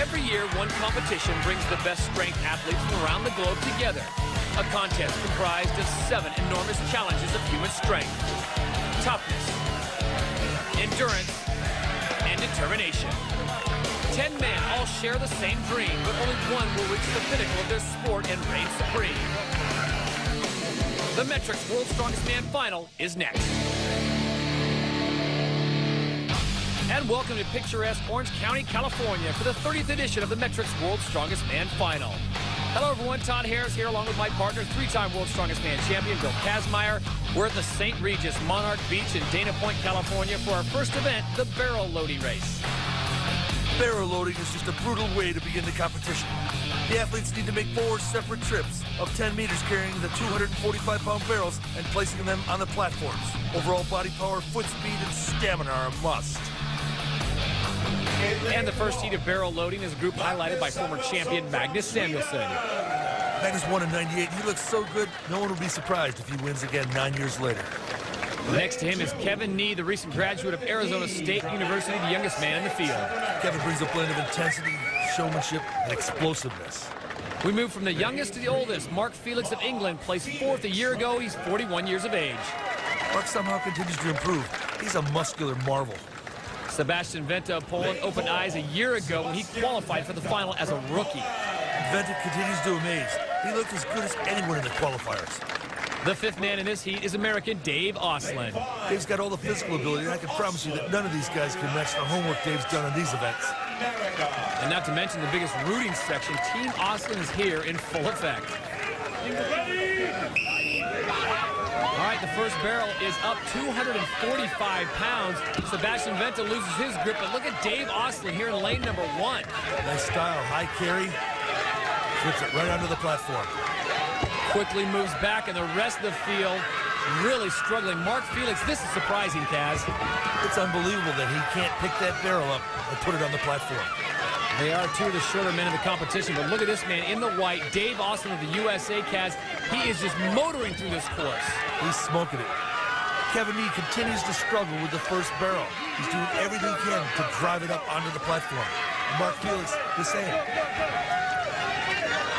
Every year, one competition brings the best strength athletes from around the globe together. A contest comprised of 7 enormous challenges of human strength, toughness, endurance, and determination. 10 men all share the same dream, but only one will reach the pinnacle of their sport and reign supreme. The Metrics World's Strongest Man Final is next. And welcome to picturesque Orange County, California for the 30th edition of the Metrics World's Strongest Man Final. Hello everyone, Todd Harris here along with my partner, 3-time World's Strongest Man champion Bill Kazmaier. We're at the St. Regis Monarch Beach in Dana Point, California for our first event, the barrel loading race. Barrel loading is just a brutal way to begin the competition. The athletes need to make 4 separate trips of 10 meters carrying the 245-pound barrels and placing them on the platforms. Overall body power, foot speed, and stamina are a must. And the first heat of barrel loading is a group highlighted by former champion Magnus Samuelsson. Magnus won in '98. He looks so good, no one will be surprised if he wins again 9 years later. Next to him is Kevin Nee, the recent graduate of Arizona State University, the youngest man in the field. Kevin brings a blend of intensity, showmanship, and explosiveness. We move from the youngest to the oldest. Mark Felix of England placed 4th a year ago. He's 41 years of age. Mark somehow continues to improve. He's a muscular marvel. Sebastian Venta of Poland opened eyes a year ago when he qualified for the final as a rookie. Venta continues to amaze. He looked as good as anyone in the qualifiers. The 5th man in this heat is American Dave Osland. Dave's got all the physical ability, and I can promise you that none of these guys can match the homework Dave's done on these events. And not to mention the biggest rooting section, Team Osland is here in full effect. All right, the first barrel is up 245 pounds. Sebastian Venta loses his grip, but look at Dave Osland here in lane number 1. Nice style, high carry. Flips it right onto the platform. Quickly moves back, and the rest of the field really struggling. Mark Felix, this is surprising, Kaz. It's unbelievable that he can't pick that barrel up and put it on the platform. They are 2 of the shorter men in the competition, but look at this man in the white, Dave Osland of the USA, Kaz. He is just motoring through this course. He's smoking it. Kevin Nee continues to struggle with the first barrel. He's doing everything he can to drive it up onto the platform. And Mark Felix, the same.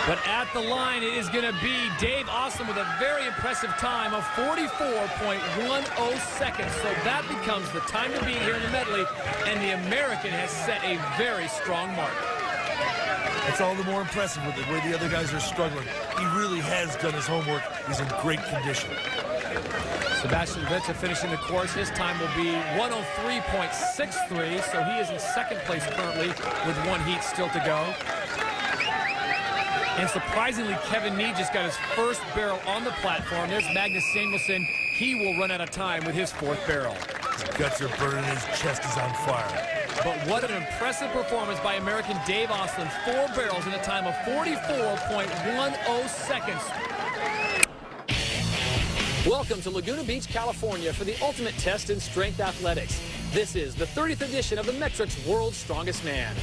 But at the line, it is going to be Dave Osland with a very impressive time of 44.10 seconds. So that becomes the time to beat here in the medley, and the American has set a very strong mark. It's all the more impressive with the way the other guys are struggling. He really has done his homework. He's in great condition. Sebastian Venta finishing the course. His time will be 103.63, so he is in 2nd place currently with 1 heat still to go. And surprisingly, Kevin Nee just got his first barrel on the platform. There's Magnus Samuelsson. He will run out of time with his 4th barrel. His guts are burning, his chest is on fire. But what an impressive performance by American Dave Osland. 4 barrels in a time of 44.10 seconds. Welcome to Laguna Beach, California for the ultimate test in strength athletics. This is the 30th edition of the Metrics World's Strongest Man.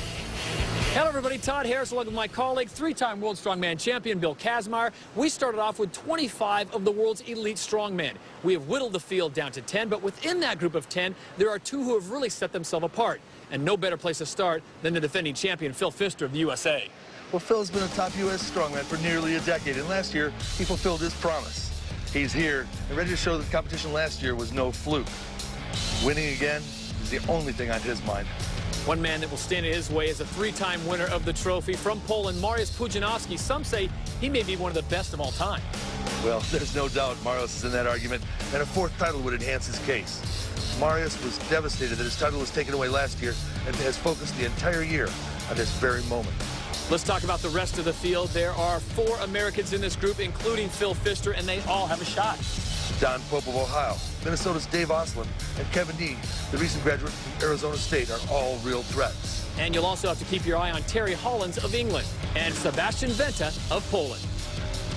Hello everybody, Todd Harris along with my colleague, 3-time World Strongman champion Bill Kazmaier. We started off with 25 of the world's elite strongmen. We have whittled the field down to 10, but within that group of 10, there are 2 who have really set themselves apart. And no better place to start than the defending champion, Phil Pfister of the USA. Well, Phil has been a top U.S. strongman for nearly a decade, and last year, he fulfilled his promise. He's here and ready to show that the competition last year was no fluke. Winning again is the only thing on his mind. One man that will stand in his way is a 3-time winner of the trophy from Poland, Mariusz Pudzianowski. Some say he may be one of the best of all time. Well, there's no doubt Mariusz is in that argument, and a 4th title would enhance his case. Mariusz was devastated that his title was taken away last year and has focused the entire year on this very moment. Let's talk about the rest of the field. There are 4 Americans in this group, including Phil Pfister, and they all have a shot. Don Pope of Ohio, Minnesota's Dave Osland, and Kevin Nee, the recent graduate from Arizona State, are all real threats. And you'll also have to keep your eye on Terry Hollins of England and Sebastian Venta of Poland.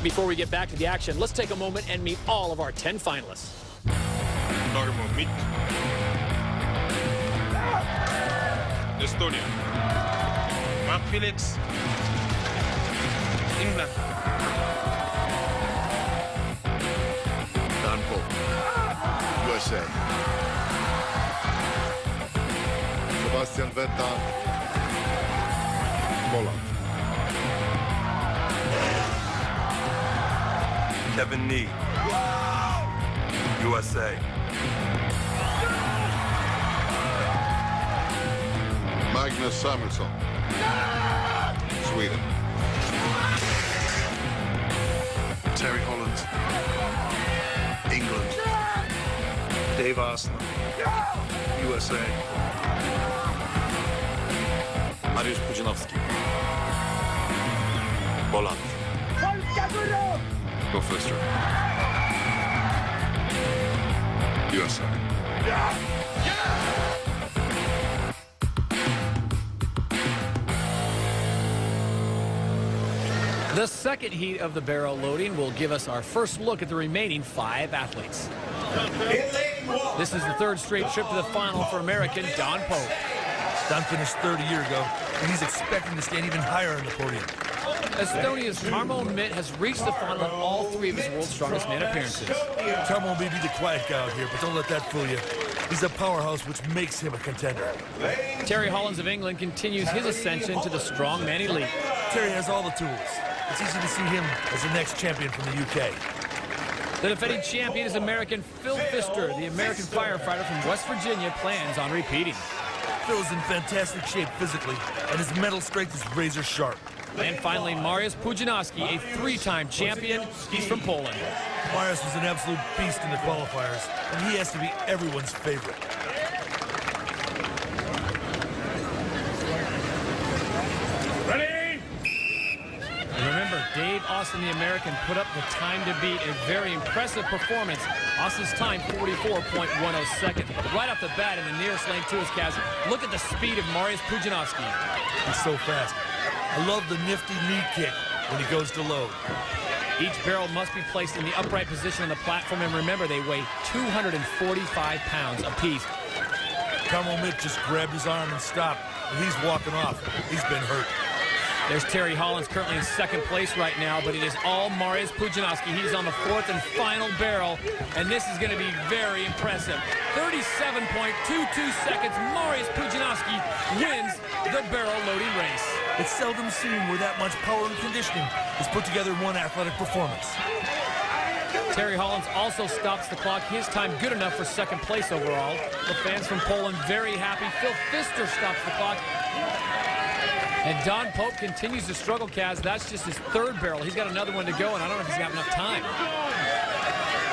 Before we get back to the action, let's take a moment and meet all of our 10 finalists. Estonia. Mark Felix, England. Don Pope, USA. Sebastian Venta, Poland. Kevin Nee, USA. Magnus Samuelsson, Sweden. Terry Holland, England. Dave Arsenal, USA. Mariusz Pudzianowski, Poland. Go Fister, USA. The second heat of the barrel loading will give us our first look at the remaining 5 athletes. This is the third straight trip to the final for American Don Pope. Don finished third a year ago, and he's expecting to stand even higher on the podium. Estonia's Tarmo Mitt has reached the final in all 3 of his World's Strongest Man appearances. Tarmo may be the quiet guy out here, but don't let that fool you. He's a powerhouse, which makes him a contender. Terry Hollands of England continues his ascension to the strongman elite. Terry has all the tools. It's easy to see him as the next champion from the UK. The defending champion is American Phil Pfister. The American firefighter from West Virginia plans on repeating. Phil's in fantastic shape physically, and his mental strength is razor sharp. And finally, Mariusz Pudzianowski, a 3-time champion. He's from Poland. Mariusz was an absolute beast in the qualifiers, and he has to be everyone's favorite. Remember, Dave Austin, the American, put up the time to beat. A very impressive performance. Austin's time, 44.10 seconds. But right off the bat in the nearest lane to his chasm, look at the speed of Mariusz Pudzianowski. He's so fast. I love the nifty knee kick when he goes to load. Each barrel must be placed in the upright position on the platform, and remember, they weigh 245 pounds apiece. Tarmo Mitt just grabbed his arm and stopped, and he's walking off. He's been hurt. There's Terry Hollands, currently in second place right now, but it is all Mariusz Pudzianowski. He's on the 4th and final barrel, and this is going to be very impressive. 37.22 seconds, Mariusz Pudzianowski wins the barrel loading race. It's seldom seen where that much power and conditioning is put together in one athletic performance. Terry Hollands also stops the clock. His time good enough for second place overall. The fans from Poland very happy. Phil Pfister stops the clock. And Don Pope continues to struggle, Kaz. That's just his 3rd barrel. He's got another one to go, and I don't know if he's got enough time.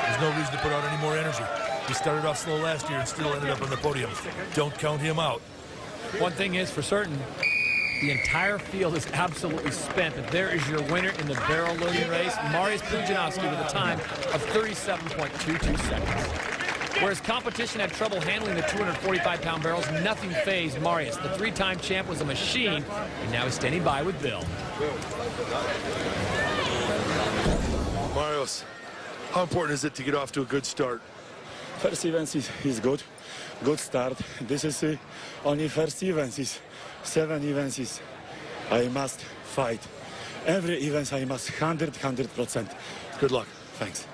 There's no reason to put out any more energy. He started off slow last year and still ended up on the podium. Don't count him out. One thing is for certain, the entire field is absolutely spent, but there is your winner in the barrel loading race, Mariusz Pudzianowski, with a time of 37.22 seconds. Whereas competition had trouble handling the 245-pound barrels, nothing fazed Mariusz. The 3-time champ was a machine, and now he's standing by with Bill. Mariusz, how important is it to get off to a good start? First event is good start. This is only first event. Is 7 events. I must fight. Every event I must 100%. Good luck. Thanks.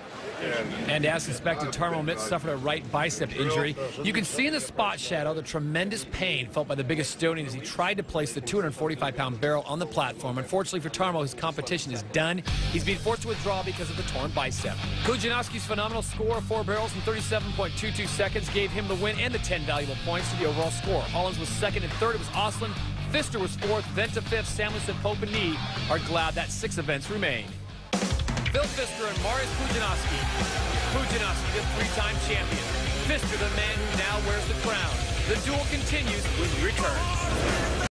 And as suspected, Tarmo Mitt suffered a right bicep injury. You can see in the spot shadow the tremendous pain felt by the big Estonian as he tried to place the 245-pound barrel on the platform. Unfortunately for Tarmo, his competition is done. He's being forced to withdraw because of the torn bicep. Pudzianowski's phenomenal score of 4 barrels in 37.22 seconds gave him the win and the 10 valuable points to the overall score. Hollands was 2nd and 3rd. It was Austin. Pfister was 4th. Then to 5th, Samuelsson, Pope, and Nee are glad that 6 events remain. Phil Pfister and Mariusz Pudzianowski. Pudzianowski, the 3-time champion. Pfister, the man who now wears the crown. The duel continues when we return.